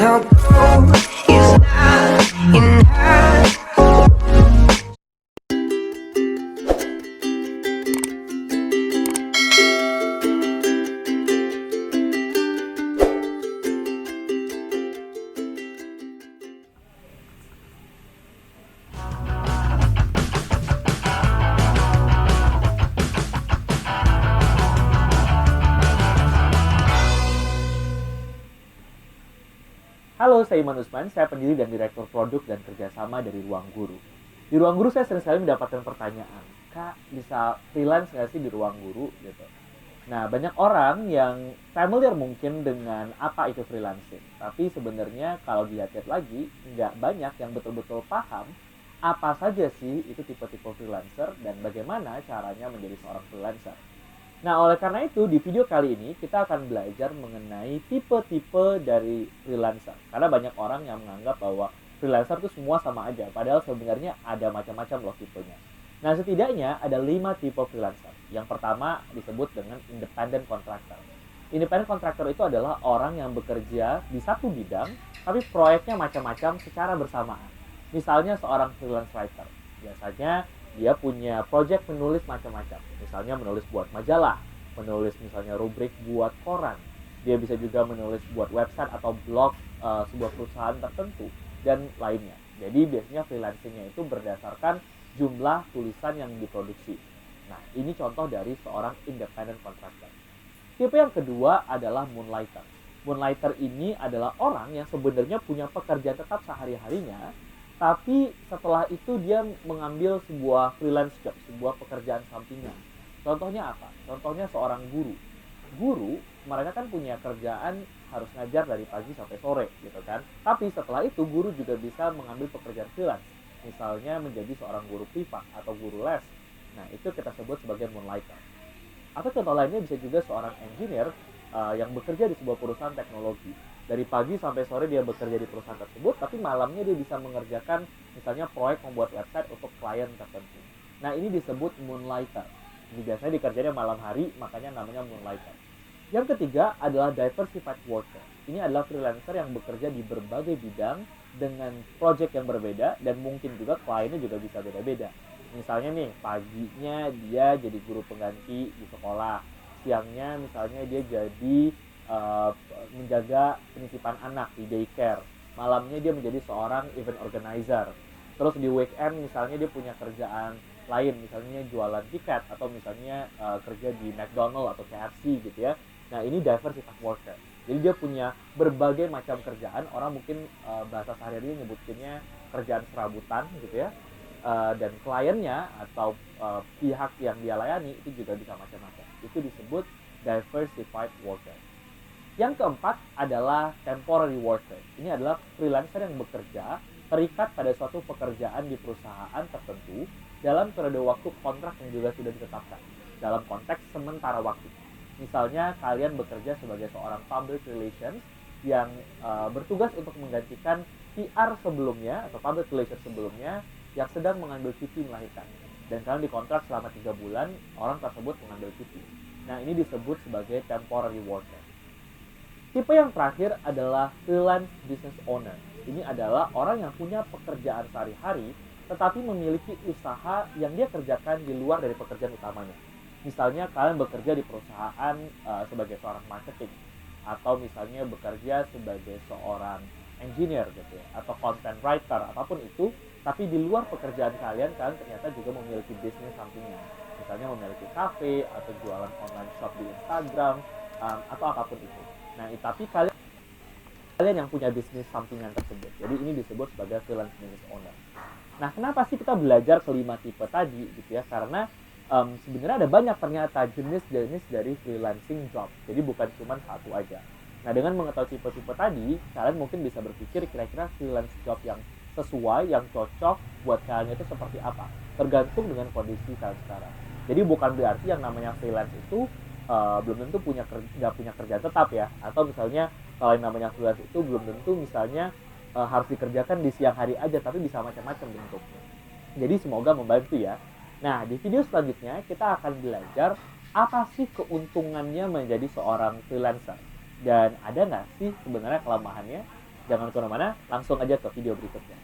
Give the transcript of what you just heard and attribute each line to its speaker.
Speaker 1: no gold is not enough.
Speaker 2: Halo, saya Iman Usman, saya pendiri dan direktur produk dan kerjasama dari Ruang Guru. Di Ruang Guru saya sering sekali mendapatkan pertanyaan, Kak, bisa freelance nggak sih di Ruang Guru? Gitu. Nah, banyak orang yang familiar mungkin dengan apa itu freelancing. Tapi sebenarnya kalau dilihat lagi, nggak banyak yang betul-betul paham apa saja sih itu tipe-tipe freelancer dan bagaimana caranya menjadi seorang freelancer. Nah, oleh karena itu, di video kali ini kita akan belajar mengenai tipe-tipe dari freelancer. Karena banyak orang yang menganggap bahwa freelancer itu semua sama aja, padahal sebenarnya ada macam-macam loh tipenya. Nah, setidaknya ada 5 tipe freelancer. Yang pertama disebut dengan independent contractor. Independent contractor itu adalah orang yang bekerja di satu bidang, tapi proyeknya macam-macam secara bersamaan. Misalnya seorang freelance writer. Biasanya dia punya project menulis macam-macam. Misalnya menulis buat majalah, menulis misalnya rubrik buat koran. Dia bisa juga menulis buat website atau blog sebuah perusahaan tertentu dan lainnya. Jadi biasanya freelancingnya itu berdasarkan jumlah tulisan yang diproduksi. Nah, ini contoh dari seorang independent contractor. Tipe yang kedua adalah moonlighter. Moonlighter ini adalah orang yang sebenarnya punya pekerjaan tetap sehari-harinya, tapi setelah itu dia mengambil sebuah freelance job, sebuah pekerjaan sampingan. Contohnya apa? Contohnya seorang guru. Guru, mereka kan punya kerjaan harus ngajar dari pagi sampai sore, gitu kan. Tapi setelah itu guru juga bisa mengambil pekerjaan freelance. Misalnya menjadi seorang guru privat atau guru les. Nah, itu kita sebut sebagai moonlighter. Atau contoh lainnya bisa juga seorang engineer yang bekerja di sebuah perusahaan teknologi. Dari pagi sampai sore dia bekerja di perusahaan tersebut, tapi malamnya dia bisa mengerjakan misalnya proyek membuat website untuk klien tertentu. Nah, ini disebut moonlighter. Ini biasanya dikerjain malam hari, makanya namanya moonlighter. Yang ketiga adalah diversified worker. Ini adalah freelancer yang bekerja di berbagai bidang dengan project yang berbeda dan mungkin juga kliennya juga bisa beda-beda. Misalnya nih, paginya dia jadi guru pengganti di sekolah, siangnya misalnya dia jadi menjaga penitipan anak di daycare, malamnya dia menjadi seorang event organizer, terus di weekend misalnya dia punya kerjaan lain, misalnya jualan tiket atau misalnya kerja di McDonald atau KFC gitu ya. Nah, ini diversity worker, jadi dia punya berbagai macam kerjaan. Orang mungkin bahasa sehari-hari nyebutinnya kerjaan serabutan gitu ya. Dan kliennya atau pihak yang dia layani itu juga bisa macam-macam. Itu disebut diversified worker. Yang keempat adalah temporary worker. Ini adalah freelancer yang bekerja terikat pada suatu pekerjaan di perusahaan tertentu dalam periode waktu kontrak yang juga sudah ditetapkan dalam konteks sementara waktu. Misalnya kalian bekerja sebagai seorang public relations yang bertugas untuk menggantikan PR sebelumnya atau public relations sebelumnya yang sedang mengambil cuti melahirkan, dan kalian dikontrak selama 3 bulan, orang tersebut mengambil cuti. Nah, ini disebut sebagai temporary worker. Tipe yang terakhir adalah freelance business owner. Ini adalah orang yang punya pekerjaan sehari-hari tetapi memiliki usaha yang dia kerjakan di luar dari pekerjaan utamanya. Misalnya kalian bekerja di perusahaan sebagai seorang marketing, atau misalnya bekerja sebagai seorang engineer gitu ya, atau content writer, apapun itu, tapi di luar pekerjaan kalian ternyata juga memiliki bisnis sampingan. Misalnya memiliki cafe atau jualan online shop di Instagram, atau apapun itu. Nah, tapi kalian yang punya bisnis sampingan tersebut. Jadi ini disebut sebagai freelance business owner. Nah, kenapa sih kita belajar kelima tipe tadi gitu ya? Karena sebenarnya ada banyak ternyata jenis-jenis dari freelancing job. Jadi bukan cuma satu aja. Nah, dengan mengetahui tipe-tipe tadi, kalian mungkin bisa berpikir kira-kira freelance job yang sesuai, yang cocok buat kalian itu seperti apa. Tergantung dengan kondisi kalian sekarang. Jadi bukan berarti yang namanya freelance itu belum tentu nggak punya kerjaan tetap ya. Atau misalnya kalau yang namanya freelance itu belum tentu misalnya harus dikerjakan di siang hari aja, tapi bisa macam-macam bentuknya. Jadi semoga membantu ya. Nah, di video selanjutnya kita akan belajar apa sih keuntungannya menjadi seorang freelancer, dan ada nggak sih sebenarnya kelemahannya. Jangan kemana-mana, langsung aja ke video berikutnya.